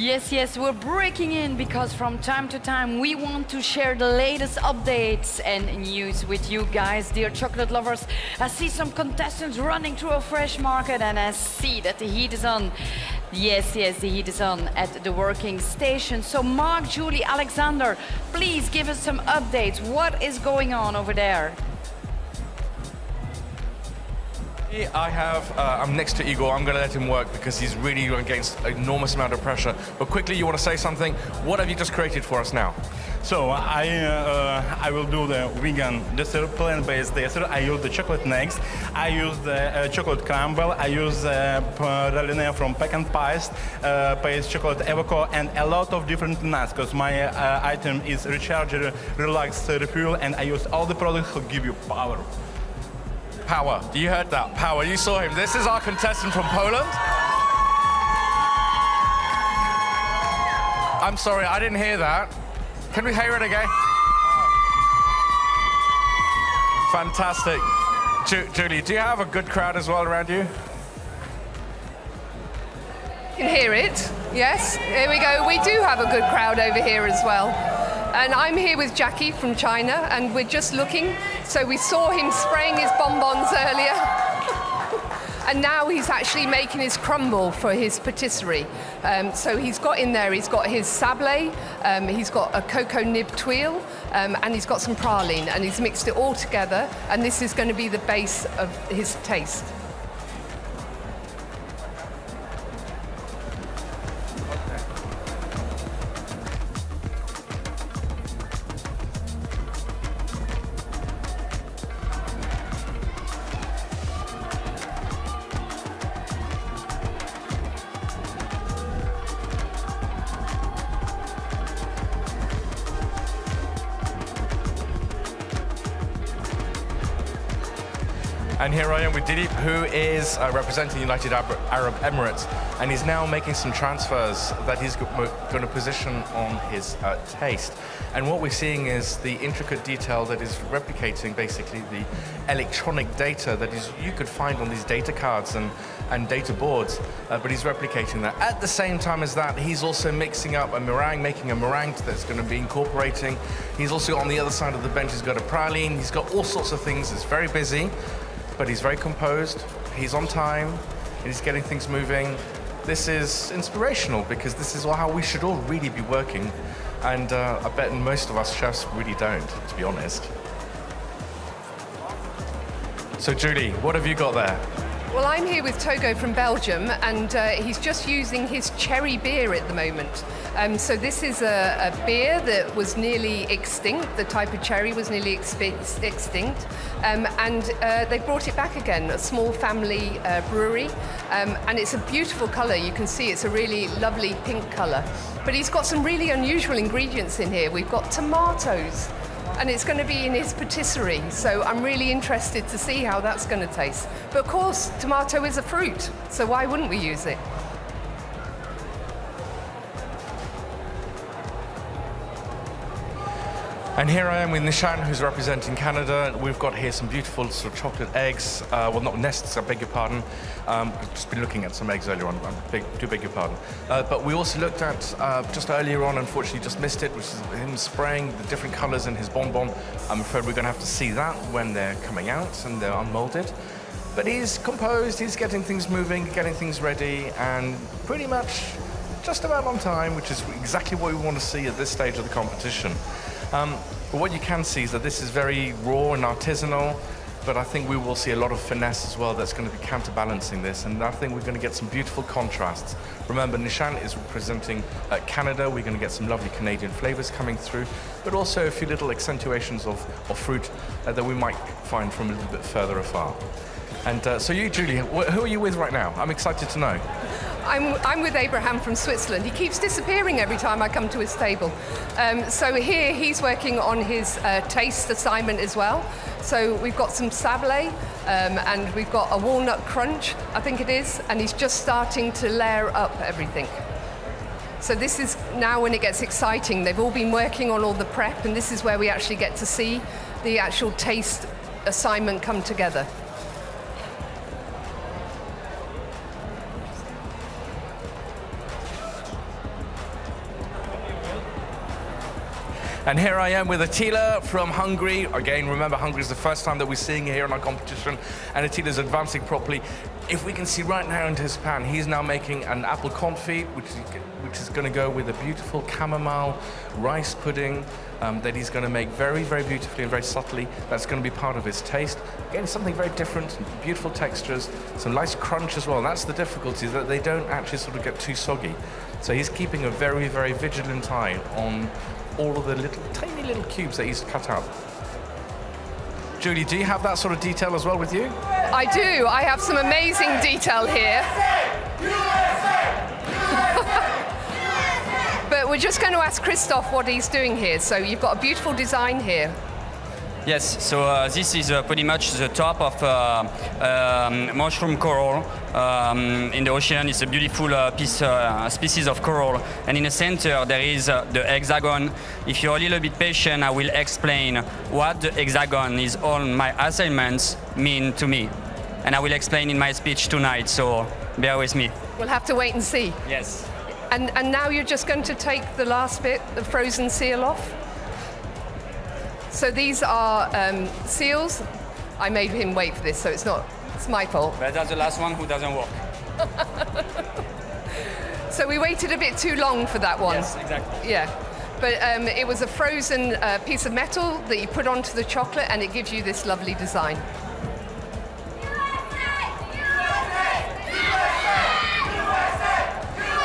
Yes, yes, we're breaking in because from time to time we want to share the latest updates and news with you guys, dear chocolate lovers. I see some contestants running through a fresh market and I see that the heat is on. Yes, yes, the heat is on at the working station. So Mark, Julie, Alexander, please give us some updates. What is going on over there? I'm next to Igor. I'm going to let him work because he's really against an enormous amount of pressure. But quickly, you want to say something? What have you just created for us now? So I will do the vegan dessert, plant-based dessert. I use the chocolate eggs. I use the chocolate crumble. I use praline from pecan paste, chocolate avocado, and a lot of different nuts. Because my item is recharger, relax, refuel, and I use all the products to give you power. Power. You heard that. Power. You saw him. This is our contestant from Poland. I'm sorry, I didn't hear that. Can we hear it again? Fantastic. Julie, do you have a good crowd as well around you? You can hear it. Yes. Here we go. We do have a good crowd over here as well. And I'm here with Jacky from China, and we're just looking. So we saw him spraying his bonbons earlier. And now he's actually making his crumble for his patisserie. So he's got in there, he's got his sablé, he's got a cocoa nib tuile, and he's got some praline, and he's mixed it all together, and this is going to be the base of his taste. And here I am with Dilip, who is representing the United Arab Emirates, and he's now making some transfers that he's going to position on his taste. And what we're seeing is the intricate detail that is replicating basically the electronic data that you could find on these data cards and data boards, but he's replicating that. At the same time as that, he's also mixing up a meringue, making a meringue that's going to be incorporating. He's also on the other side of the bench, he's got a praline, he's got all sorts of things. It's very busy, but he's very composed, he's on time, and he's getting things moving. This is inspirational because this is how we should all really be working, and I bet most of us chefs really don't, to be honest. So Julie, what have you got there? Well, I'm here with Togo from Belgium, and he's just using his cherry beer at the moment. So this is a beer that was nearly extinct. The type of cherry was nearly extinct. And they brought it back again, a small family brewery. And it's a beautiful colour. You can see it's a really lovely pink colour. But he's got some really unusual ingredients in here. We've got tomatoes, and it's going to be in his patisserie. So I'm really interested to see how that's going to taste. But of course, tomato is a fruit, so why wouldn't we use it? And here I am with Nishant, who's representing Canada. We've got here some beautiful sort of chocolate eggs. Well, not nests, I beg your pardon. I've just been looking at some eggs earlier on. Do beg your pardon. But we also looked at, just earlier on, unfortunately just missed it, which is him spraying the different colors in his bonbon. I'm afraid we're going to have to see that when they're coming out and they're unmolded. But he's composed, he's getting things moving, getting things ready, and pretty much just about on time, which is exactly what we want to see at this stage of the competition. But what you can see is that this is very raw and artisanal, but I think we will see a lot of finesse as well that's going to be counterbalancing this, and I think we're going to get some beautiful contrasts. Remember, Nishant is representing Canada. We're going to get some lovely Canadian flavors coming through, but also a few little accentuations of fruit that we might find from a little bit further afar. And so you, Julie, who are you with right now? I'm excited to know. I'm with Abraham from Switzerland. He keeps disappearing every time I come to his table. So here he's working on his taste assignment as well. So we've got some sablé and we've got a walnut crunch, I think it is, and he's just starting to layer up everything. So this is now when it gets exciting. They've all been working on all the prep, and this is where we actually get to see the actual taste assignment come together. And here I am with Attila from Hungary. Again, remember, Hungary is the first time that we're seeing here in our competition, and Attila's advancing properly. If we can see right now into his pan, he's now making an apple confit, which is going to go with a beautiful chamomile rice pudding that he's going to make very, very beautifully and very subtly. That's going to be part of his taste. Again, something very different, beautiful textures, some nice crunch as well. And that's the difficulty, that they don't actually sort of get too soggy. So he's keeping a very, very vigilant eye on all of the little, tiny little cubes that he's cut out. Julie, do you have that sort of detail as well with you? I do. I have some amazing detail here. But we're just going to ask Christoph what he's doing here. So you've got a beautiful design here. Yes, so this is pretty much the top of mushroom coral in the ocean. It's a beautiful species of coral. And in the center there is the hexagon. If you're a little bit patient, I will explain what the hexagon is all my assignments mean to me. And I will explain in my speech tonight, so bear with me. We'll have to wait and see. Yes. And now you're just going to take the last bit, the frozen seal off? So these are seals. I made him wait for this, so it's my fault. But that's the last one who doesn't work. So we waited a bit too long for that one. Yes, exactly. Yeah, but it was a frozen piece of metal that you put onto the chocolate, and it gives you this lovely design.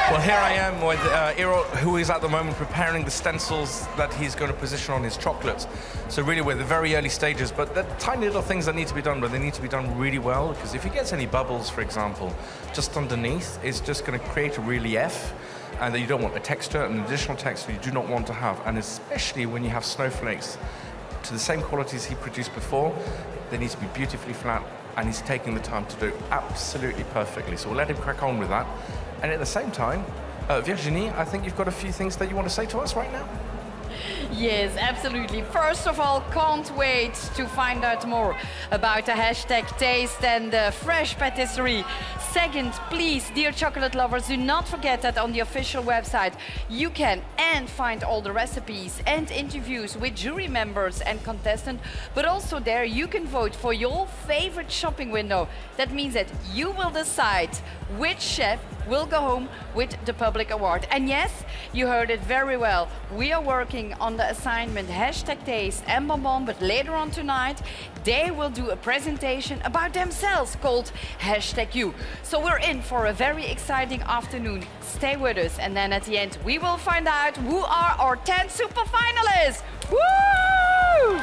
Well, here I am with Eero, who is at the moment preparing the stencils that he's going to position on his chocolates. So really we're at the very early stages, but the tiny little things that need to be done, but they need to be done really well, because if he gets any bubbles, for example, just underneath, it's just going to create a relief, and that you don't want a texture, an additional texture you do not want to have, and especially when you have snowflakes to the same qualities he produced before, they need to be beautifully flat, and he's taking the time to do it absolutely perfectly. So we'll let him crack on with that. And at the same time, Virginie, I think you've got a few things that you want to say to us right now? Yes, absolutely. First of all, can't wait to find out more about the hashtag taste and fresh patisserie. Second, please, dear chocolate lovers, do not forget that on the official website you can find all the recipes and interviews with jury members and contestants, but also there you can vote for your favorite shopping window. That means that you will decide which chef will go home with the public award. And yes, you heard it very well. We are working on the assignment hashtag taste and bonbon, but later on tonight, they will do a presentation about themselves called hashtag you. So we're in for a very exciting afternoon. Stay with us, and then at the end, we will find out who are our 10 super finalists. Woo!